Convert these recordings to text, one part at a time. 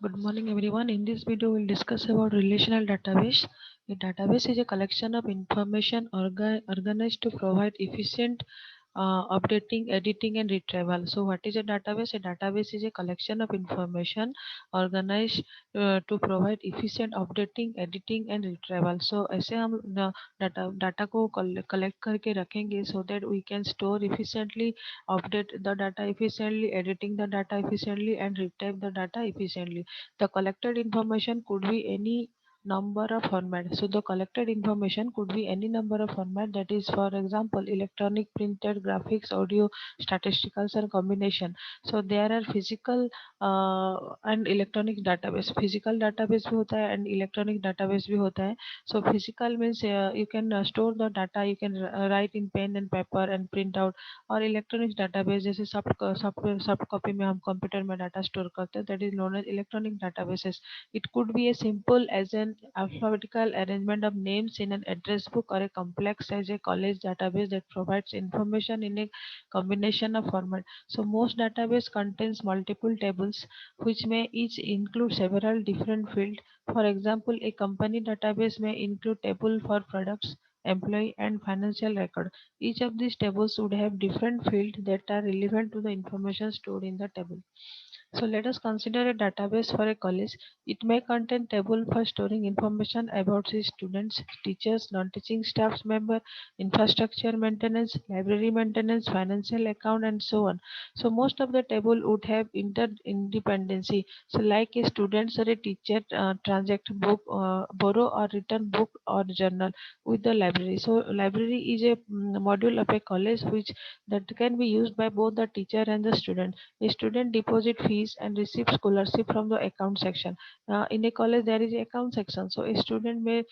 Good morning, everyone. In this video, we'll discuss about relational database. A database is a collection of information organized to provide efficient updating, editing, and retrieval. So, what is a database? A database is a collection of information organized to provide efficient updating, editing, and retrieval. So, ऐसे हम data को collect करके रखेंगे so that we can store efficiently, update the data efficiently, editing the data efficiently, and retrieve the data efficiently. The collected information could be any number of format. So the collected information could be any number of format, that is, for example, electronic, printed, graphics, audio, statisticals, and combination. So there are physical and electronic database. Physical database भी होता है and electronic database भी होता है. So physical means you can store the data, you can write in pen and paper and print out. और electronic database जैसे soft copy में हम कंप्यूटर में डाटा स्टोर करते हैं, that is known as electronic databases. It could be as simple as an alphabetical arrangement of names in an address book, or a complex as a college database that provides information in a combination of format. So most database contains multiple tables which may each include several different fields. For example, a company database may include table for products, employee, and financial record. Each of these tables would have different fields that are relevant to the information stored in the table. So let us consider a database for a college. It may contain table for storing information about its students, teachers, non-teaching staff member, infrastructure maintenance, library maintenance, financial account, and so on. So most of the table would have interindependency. So like a students or a teacher transact book, borrow or return book or journal with the library. So library is a module of a college which that can be used by both the teacher and the student. A student deposit fees and receive scholarship from the account section. In a college, there is account section, so a student may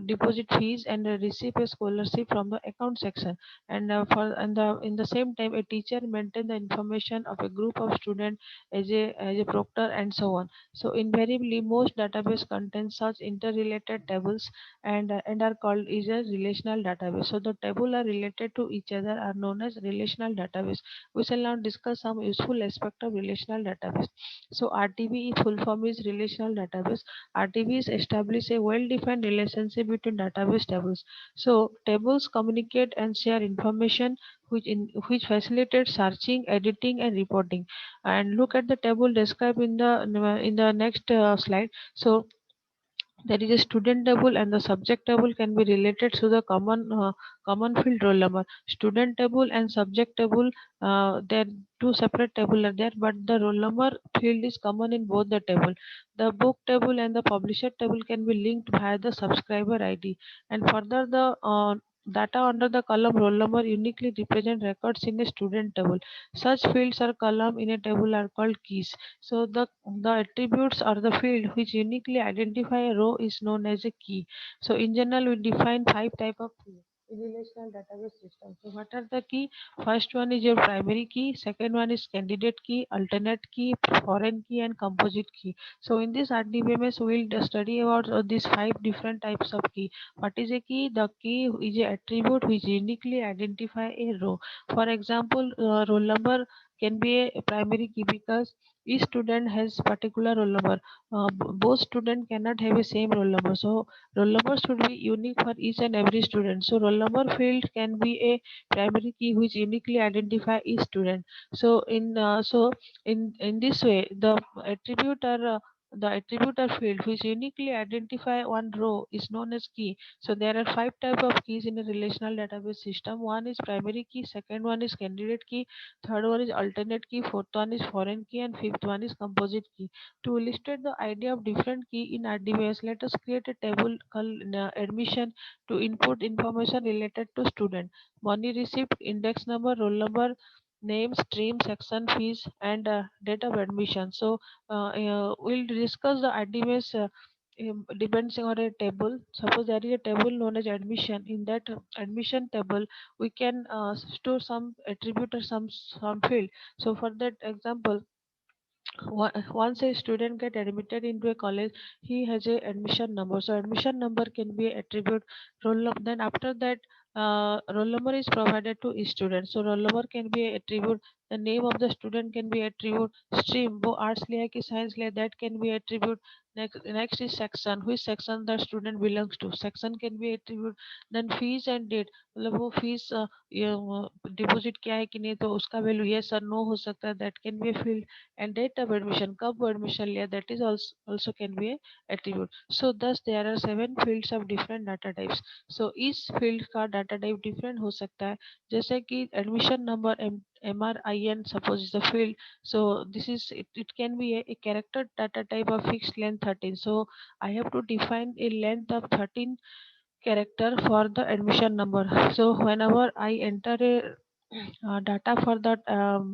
deposit fees and receive a scholarship from the account section. And for and the in the same time, a teacher maintain the information of a group of students as a proctor and so on. So invariably, most database contain such interrelated tables and are called is a relational database. So the table are related to each other are known as relational database. We shall now discuss some useful aspect of relational database. So RDB full form is relational database. RDBs establish a well-defined relationship between database tables. So tables communicate and share information which facilitates searching, editing, and reporting. And look at the table described in the next slide. So there is a student table and the subject table can be related to the common field roll number. Student table and subject table, there two separate table are there, but the roll number field is common in both the table. The book table and the publisher table can be linked via the subscriber ID. And further, the data under the column roll number uniquely represent records in a student table. Such fields or column in a table are called keys. So the attributes or the field which uniquely identify a row is known as a key. So in general, we define five type of key in relational database system. So what are the key? First one is your primary key. Second one is candidate key, alternate key, foreign key, and composite key. So in this RDBMS, we will study about these five different types of key. What is a key? The key is an attribute which uniquely identify a row. For example, roll number can be a primary key because each student has particular roll number. Both student cannot have a same roll number, so roll number should be unique for each and every student. So roll number field can be a primary key which uniquely identify each student. So in this way, the attribute or field which uniquely identify one row is known as key. So there are five types of keys in a relational database system. One is primary key, second one is candidate key, third one is alternate key, fourth one is foreign key, and fifth one is composite key. To illustrate the idea of different key in RDBS, let us create a table called admission to input information related to student. Money receipt, index number, roll number, name, stream, section, fees, and date of admission. So we'll discuss the RDBS depends on a table. Suppose there is a table known as admission. In that admission table, we can store some attribute or some field. So for that example, once a student get admitted into a college, he has a admission number. So admission number can be attribute then after that, roll number is provided to each student. So roll number can be a attribute. The name of the student can be attribute. Stream, वो arts लिया है कि science लिया है, that can be attribute. Next is section, which section the student belongs to. Section can be attribute. Then fees and date, मतलब वो fees deposit किया है कि नहीं, तो उसका वैल्यू yes और no हो सकता है, that can be a field. And date of admission, कब वो admission लिया, that is also can be a attribute. So thus there are 7 fields of different data types. So each field का data type different हो सकता है. जैसे कि admission number, MRIN suppose is the field. So this is it can be a character data type of fixed length 13. So I have to define a length of 13 character for the admission number. So whenever I enter a data for that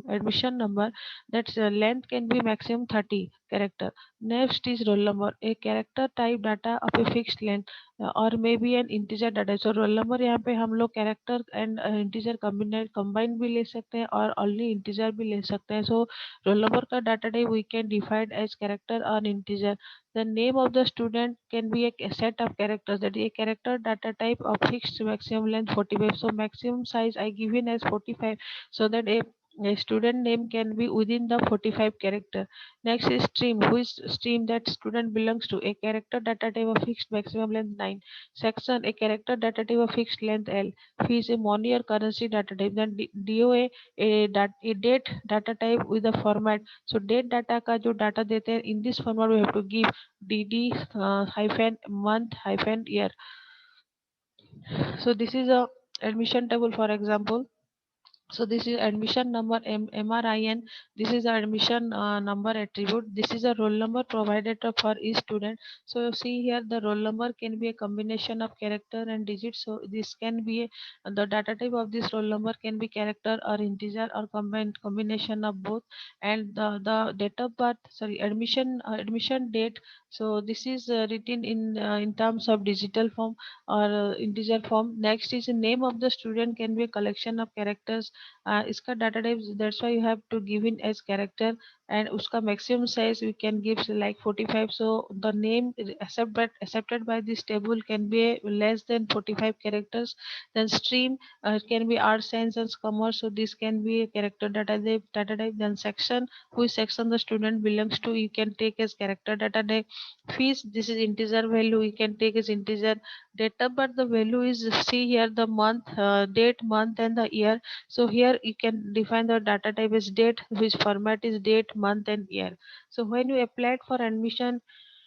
admission number, that length can be maximum 30 character. Next is roll number, a character type data of a fixed length or maybe an integer data. So roll number यहाँ पे हम लोग character and integer combine भी ले सकते हैं और only integer भी ले सकते हैं. So roll number का data type we can define as character or integer. The name of the student can be a set of characters, that is a character data type of fixed maximum length 45. So maximum size I given as 45, so that a student name can be within the 45 character. Next is stream, which stream that student belongs to, a character data type of fixed maximum length 9. Section, a character data type of fixed length L. Fees, a money or currency data type. Then DOA, a date data type with the format. So date data का जो data देते हैं, in this format we have to give DD hyphen month hyphen year. So this is a admission table, for example. So this is admission number, MRIN. This is the admission number attribute. This is a roll number provided for each student. So see here, the roll number can be a combination of character and digits. So this can be the data type of this roll number can be character or integer or combination of both. And the date of birth, sorry, admission date. So this is written in terms of digital form or integer form. Next is the name of the student can be a collection of characters. इसका data type, that's why you have to give in as character. And उसका maximum size we can give like 45. So the name accepted by this table can be less than 45 characters. Then stream can be art, science and commerce, so this can be a character data type. Then section, which section the student belongs to, you can take as character data type. Fees, this is integer value, you can take as integer. Date of birth, the value is, see here, the month, date, month and the year. So here you can define the data type as date, which format is date, month and year. So when you applied for admission,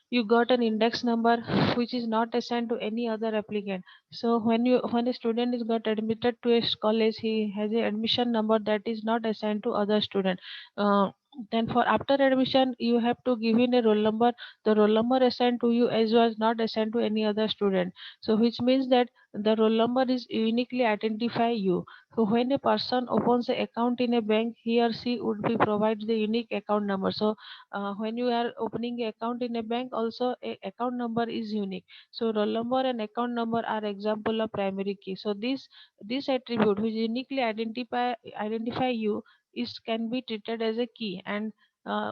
you got an index number which is not assigned to any other applicant. So when a student is got admitted to a college, he has a admission number that is not assigned to other student. uh, then for after admission you have to give in a roll number, the roll number assigned to you as was not assigned to any other student. So which means that the roll number is uniquely identify you. So when a person opens an account in a bank, he or she would be provided the unique account number. So when you are opening an account in a bank, also a account number is unique. So roll number and account number are example of primary key. So this attribute which uniquely identify you is can be treated as a key. And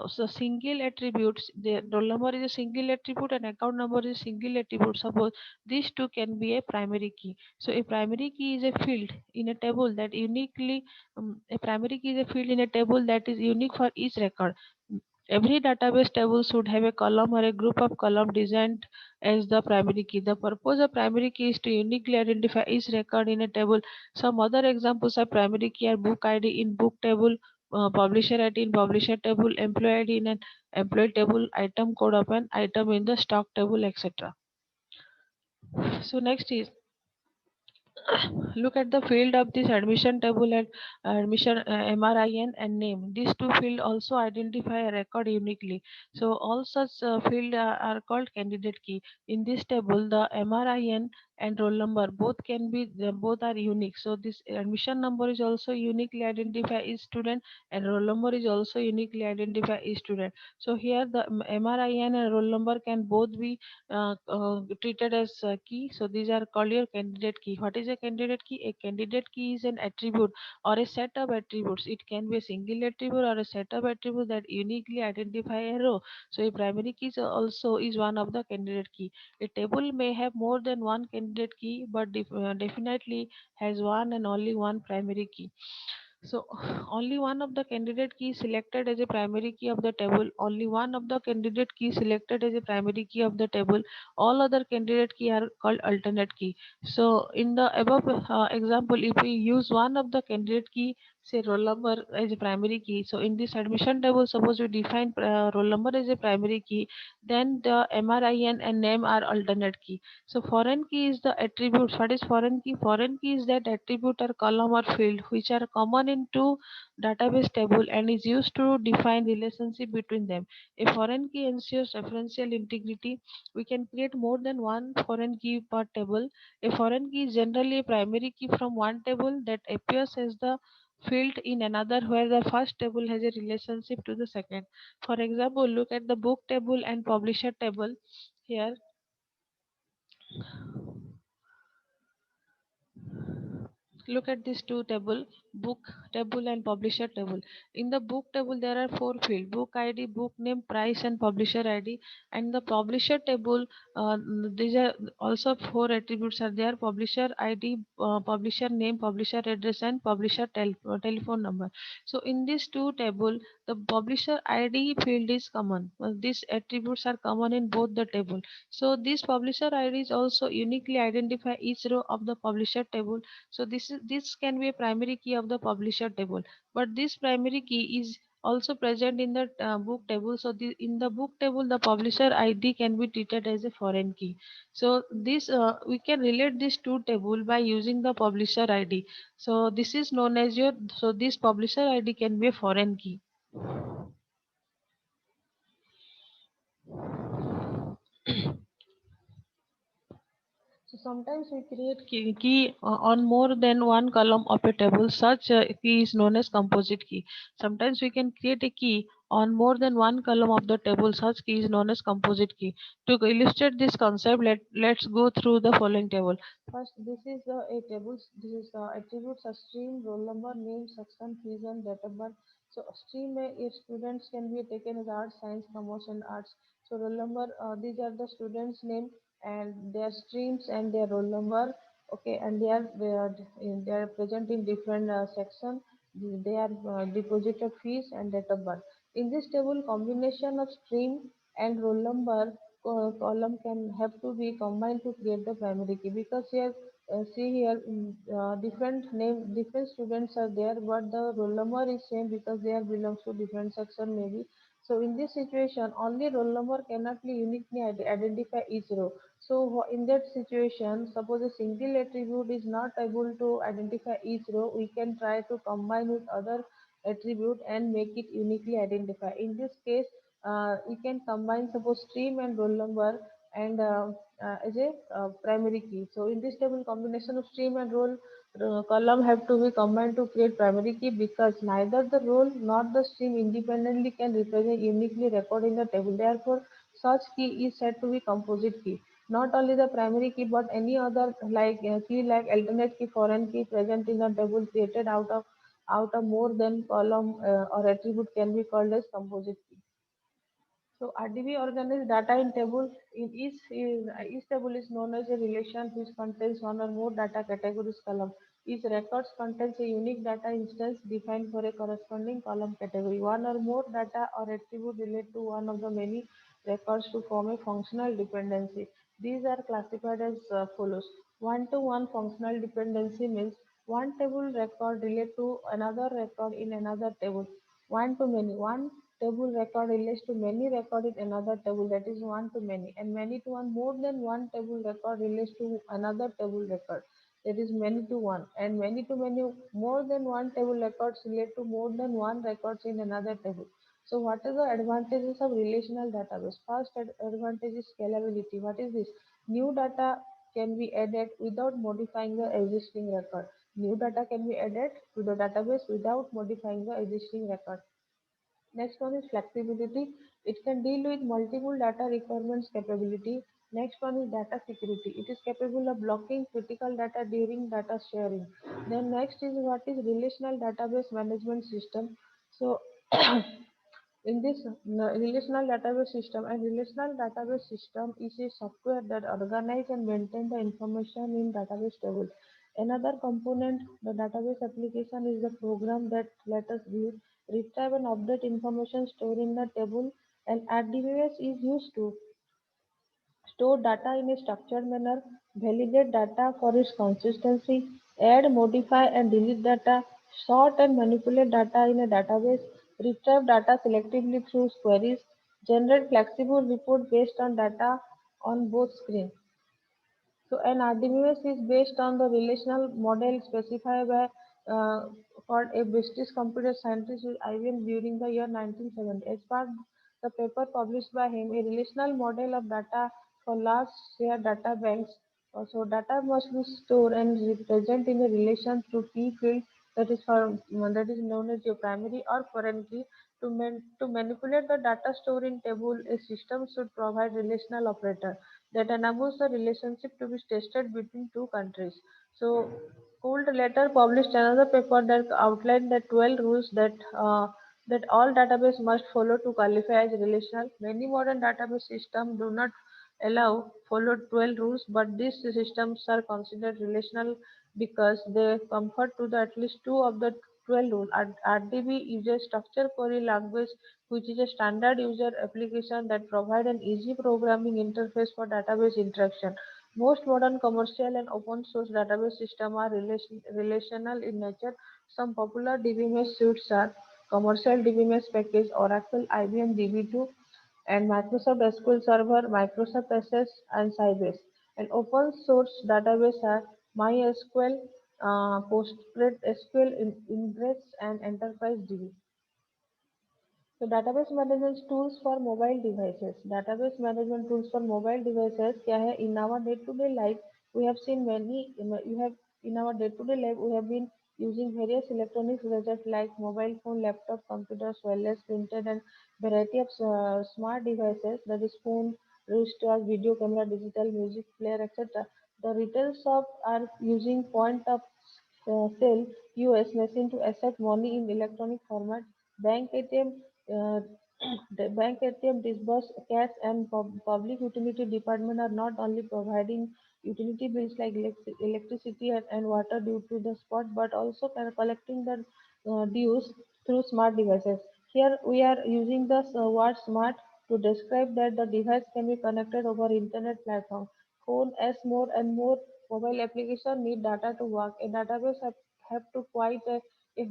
so single attributes, the roll number is a single attribute and account number is a single attribute. Suppose these two can be a primary key. So a primary key is a field in a table that uniquely a primary key is a field in a table that is unique for each record. Every database table should have a column or a group of columns designed as the primary key. The purpose of primary key is to uniquely identify each record in a table. Some other examples of primary key are book ID in book table, publisher ID in publisher table, employee ID in an employee table, item code of an item in the stock table, etc. So next is look at the field of this admission table and admission MRIN and name. These two fields also identify a record uniquely. So all such fields are called candidate key. In this table, the MRIN and roll number both can be both are unique. So this admission number is also uniquely identify each student and roll number is also uniquely identify each student. So here the MRIN and roll number can both be treated as a key. So these are called your candidate key. What is a candidate key? A candidate key is an attribute or a set of attributes. It can be a single attribute or a set of attributes that uniquely identify a row. So a primary key is also is one of the candidate key. A table may have more than one candidate key, but definitely has one and only one primary key. So only one of the candidate key selected as a primary key of the table. Only one of the candidate key selected as a primary key of the table. All other candidate key are called alternate key. So in the above example, if we use one of the candidate key, say roll number as a primary key. So in this admission table, suppose we define roll number as a primary key, then the MRIN and name are alternate key. So foreign key is the attributes. What is foreign key? Foreign key is that attribute or column or field which are common in two database table and is used to define relationship between them. A foreign key ensures referential integrity. We can create more than one foreign key per table. A foreign key is generally a primary key from one table that appears as the field in another where the first table has a relationship to the second. For example, look at the book table and publisher table here. Look at these two table, book table and publisher table. In the book table there are four fields: book id, book name, price and publisher id. And the publisher table, these are also four attributes are there: publisher id, publisher name, publisher address and publisher telephone number. So in these two table, the publisher id field is common. These attributes are common in both the table. So this publisher id is also uniquely identify each row of the publisher table. So this can be a primary key of the publisher table, but this primary key is also present in the book table. So in the book table the publisher id can be treated as a foreign key. So this we can relate this two table by using the publisher id. So this is known as your, so this publisher id can be a foreign key. So sometimes we create key on more than one column of a table. Such key is known as composite key. Sometimes we can create a key on more than one column of the table. Such key is known as composite key. To illustrate this concept, let's go through the following table. First, this is a table. This is attributes of stream, roll number, name, section, fees, and date of birth. So stream if students can be taken as arts, science, commerce, and arts. So roll number, these are the students' name and their streams and their roll number. Okay, and they are present in different section. They are deposited fees and date of birth. In this table, combination of stream and roll number column can have to be combined to create the primary key, because here see here different name, different students are there, but the roll number is same because they are belongs to different section maybe. So in this situation, only roll number cannot be uniquely identify each row. So in that situation, suppose a single attribute is not able to identify each row, we can try to combine with other attribute and make it uniquely identify. In this case, we can combine suppose stream and roll number and as a primary key. So in this table, combination of stream and roll column have to be combined to create primary key, because neither the roll nor the stream independently can represent uniquely record in the table. Therefore, such key is said to be composite key. Not only the primary key but any other like key like alternate key, foreign key present in a table created out of more than column or attribute can be called as composite key. So RDB organizes data in tables. Each table is known as a relation which contains one or more data categories column. Each records contains a unique data instance defined for a corresponding column category. One or more data or attribute relate to one of the many records to form a functional dependency. These are classified as follows. One-to-one functional dependency means one table record relate to another record in another table. One to many. One table record relates to many record in another table, that is one to many. And many to one, more than one table record relates to another table record, that is many to one. And many to many, more than one table records relate to more than one records in another table. So what are the advantages of relational database? First advantage is scalability. What is this? New data can be added without modifying the existing record. New data can be added to the database without modifying the existing record. Next one is flexibility. It can deal with multiple data requirements capability. Next one is data security. It is capable of blocking critical data during data sharing. Then next is what is relational database management system. So in this relational database system, a relational database system is a software that organize and maintain the information in database table. Another component, the database application, is the program that let us view, retrieve, and update information stored in the table. And RDBS is used to store data in a structured manner, validate data for its consistency, add, modify, and delete data, sort and manipulate data in a database, retrieve data selectively through queries, generate flexible report based on data on both screens. So an RDBMS is based on the relational model specified by uh, for a British computer scientist with IBM during the year 1970. As part of the paper published by him, a relational model of data for large shared data banks. So data must be stored and represent in a relation through key field that is known as your primary or foreign key. To manipulate the data stored in table, a system should provide relational operator that enables the relationship to be tested between two countries. So, Gould later published another paper that outlined the 12 rules that all database must follow to qualify as relational. Many modern database systems do not allow follow 12 rules, but these systems are considered relational because they conform to at least two of the 12 rules. RDB uses structured query language, which is a standard user application that provides an easy programming interface for database interaction. Most modern commercial and open source database systems are relational in nature. Some popular DBMS suites are commercial DBMS package, Oracle, IBM DB2, and Microsoft SQL Server, Microsoft SS, and Sybase. And open source database are MySQL, PostgreSQL, Ingress, and Enterprise DB. So database management tools for mobile devices. Database management tools for mobile devices क्या है? In our day-to-day life, we have seen you have in our day-to-day life we have been using various electronic gadgets like mobile phone, laptop, computers, wireless, printed, and variety of smart devices. That is phone, wristwatch, video camera, digital music player, etc. The retail shops are using point of sale (POS) machine to accept money in electronic format. Bank ATM uh, the bank ATM disburse cash and public utility department are not only providing utility bills like electricity and water due to the spot, but also collecting the dues through smart devices. Here we are using the word smart to describe that the device can be connected over internet platform. Phone as more and more mobile applications need data to work. A database have to quite a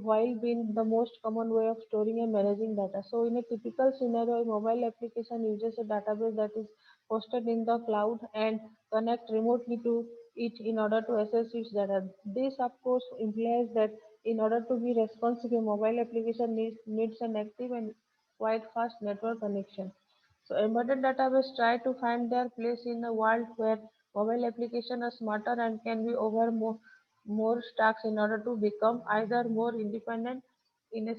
while been the most common way of storing and managing data. So in a typical scenario, a mobile application uses a database that is hosted in the cloud and connect remotely to it in order to access its data. This of course implies that in order to be responsive, a mobile application needs an active and quite fast network connection. So embedded database try to find their place in a world where mobile applications are smarter and can be over more stacks in order to become either more independent in a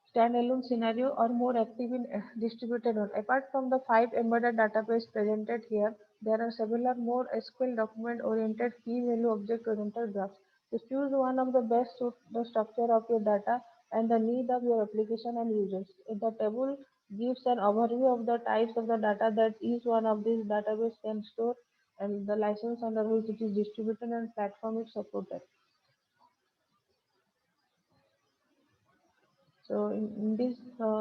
standalone scenario or more active in distributed one. Apart from the five embedded database presented here, there are several more SQL document-oriented key value object-oriented graphs. To choose one of the best suit the structure of your data and the need of your application and users. The table gives an overview of the types of the data that each one of these database can store and the license under which it is distributed and platform is supported. So in this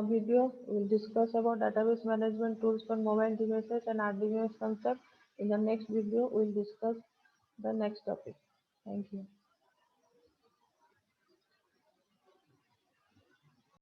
video, we'll discuss about database management tools for mobile devices and RDBMS concept. In the next video, we'll discuss the next topic. Thank you.